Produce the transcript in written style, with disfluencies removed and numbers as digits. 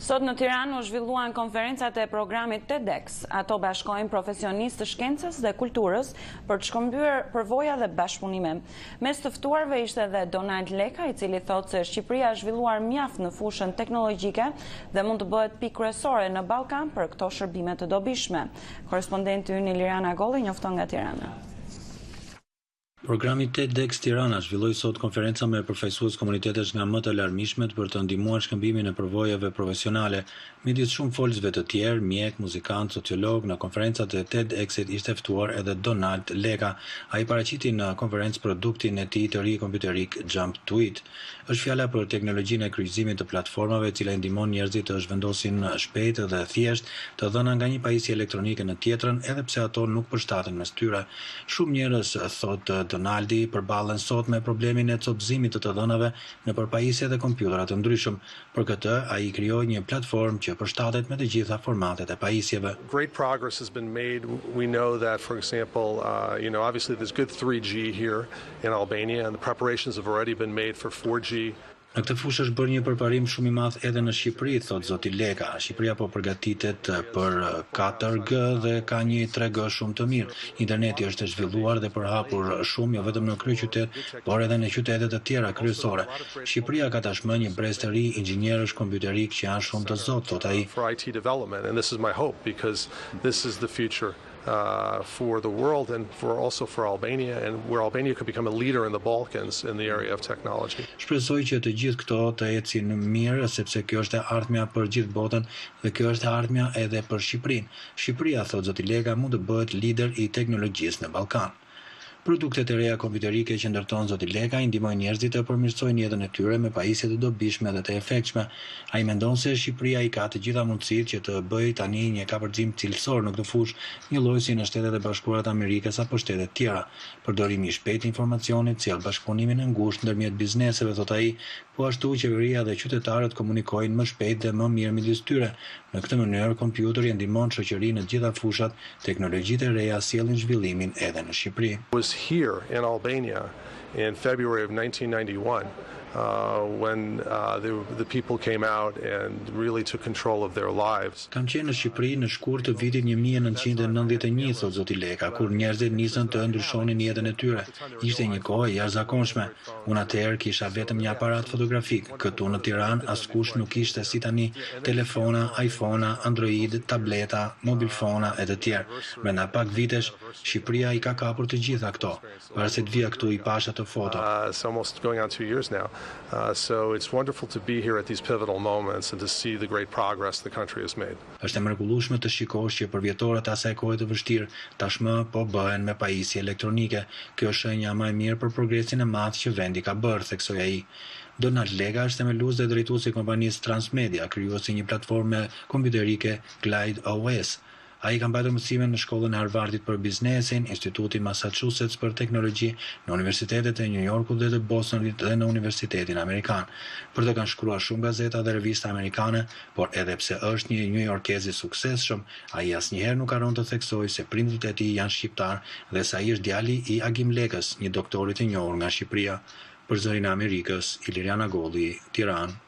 Sot në Tiranë u zhvilluan konferencat e programit TEDx. Ato bashkojnë profesionistë të shkencës dhe kulturës për të shkëmbyer përvoja dhe bashkëpunime. Mes të ftuarve ishte edhe Donald Leka, i cili thotë se Shqipëria është zhvilluar mjaft në fushën teknologjike dhe mund të bëhet pikë kryesore në Ballkan për këto shërbime të dobishme. Korrespondenti ynë Iliriana Golli njofton nga Tirana. Programi TEDx Tirana zhvilloi sot konferenca me përfaqësues komunitetesh nga më të larmishmet për të ndihmuar shkëmbimin e përvojave profesionale, midis shumë folësve të tjerë, mjek, muzikant, sociolog. Në konferencat e TEDx-it ishte ftuar edhe Donald Leka. Ai paraqiti në konferencë produktin e tij të ri kompjuterik Jump to It. Është fjala për teknologjinë e kryqëzimit të platformave, e cila i ndihmon njerëzit të zhvendosin shpejt dhe thjesht të dhëna nga një pajisje elektronike në tjetrën, edhe pse ato nuk përshtaten mes tyre. Shumë njerëz, thotë Donaldi, përballen sot me problemin e copëzimit të dhënave në përpajisje dhe kompjuterat të ndryshëm. Për këtë, ai krijoi një platformë që përshtatet me të gjitha formatet e pajisjeve. Great progress has been made. We know that, for example, obviously there's good 3G here in Albania, and the preparations have already been made for 4G. Në këtë fushë është bërë një përparim shumë i madh edhe në Shqipëri, thotë zoti Leka. Shqipëria po përgatitet për 4G dhe ka një 3G shumë të mirë. Interneti është zhvilluar dhe përhapur shumë, jo vetëm në kryeqytet, por edhe në qytetet të tjera kryesore. Shqipëria ka tashmë një brez të ri inxhinierësh kompjuterik që janë shumë të zotë, thotë ai. For IT development, and this is my hope, because this is the future. For the world and also for Albania, and where Albania could become a leader in the Balkans in the area of technology. Shpresoj që të gjithë këto të ecin mirë, sepse kjo është e ardhmja për gjithë botën dhe kjo është e ardhmja edhe për Shqipërinë. Shqipëria, thotë zoti Leka, mund të bëhet lider i teknologjisë në Ballkan. Produktet e reja kompjuterike që ndërton zoti Leka i ndihmojnë njerëzit të përmirësojnë jetën e tyre me pajisje të dobishme dhe të efektshme. Ai mendon se Shqipëria i ka të gjitha mundësitë që të bëjë tani një kapërcim cilësor në këtë fushë, një lloj si në Shtetet e Bashkuara të Amerikës apo shtetet tjera. Përdorimi i shpejtë të informacionit, sjell bashkëpunimin e ngushtë ndërmjet bizneseve, thotë ai, po ashtu qeveria dhe qytetarët komunikojnë më shpejt dhe më mirë midis tyre. Në këtë mënyrë, kompjuteri ndihmon shoqërinë në të gjitha fushat, teknologjitë e reja sjellin zhvillimin edhe në Shqipëri. Here in Albania in February of 1991 when the people came out and really took control of their lives. Kam qenë në Shqipëri në shkurt të vitit 1991, thotë zoti Leka, kur njerëzit nisën të ndryshonin jetën e tyre. Ishte një kohë e jashtëzakonshme. Unë atëherë kisha vetëm një aparat fotografik. Këtu në Tiranë askush nuk kishte si tani telefona, iPhone-a, Android, tableta, mobilfona e të tjerë. Brenda pak vitesh, Shqipëria i ka kapur të gjitha këto. Para se të vija këtu i pasha të foto. It's almost going on 2 years now. So it's wonderful to be here at these pivotal moments and to see the great progress the country has made. Është e mrekullueshme të shikosh që për vjetorat e asaj kohe të vështirë, tashmë po bëhen me pajisje elektronike. Kjo është shenja më e mirë për progresin e madh që vendi ka bërë, theksoi ai. Donald Leka është themelues dhe drejtuesi i kompanisë Transmedia, krijuesi një platforme kompjuterike Glide OS. Ai ka mbajtur mësime në shkollën e Harvardit për biznesin, Instituti Massachusetts për teknologji, në universitetet e New Yorkut dhe të Bostonit dhe në Universitetin Amerikan. Për të kanë shkruar shumë gazeta dhe revista amerikane, por edhe pse është një newyorkez i suksesshëm, ai asnjëherë nuk harron të theksojë se prindërit e tij janë shqiptar dhe se ai është djali i Agim Lekës, një doktorit të njohur nga Shqipëria. Për Zërin e Amerikës, Iliriana Golli, Tiranë.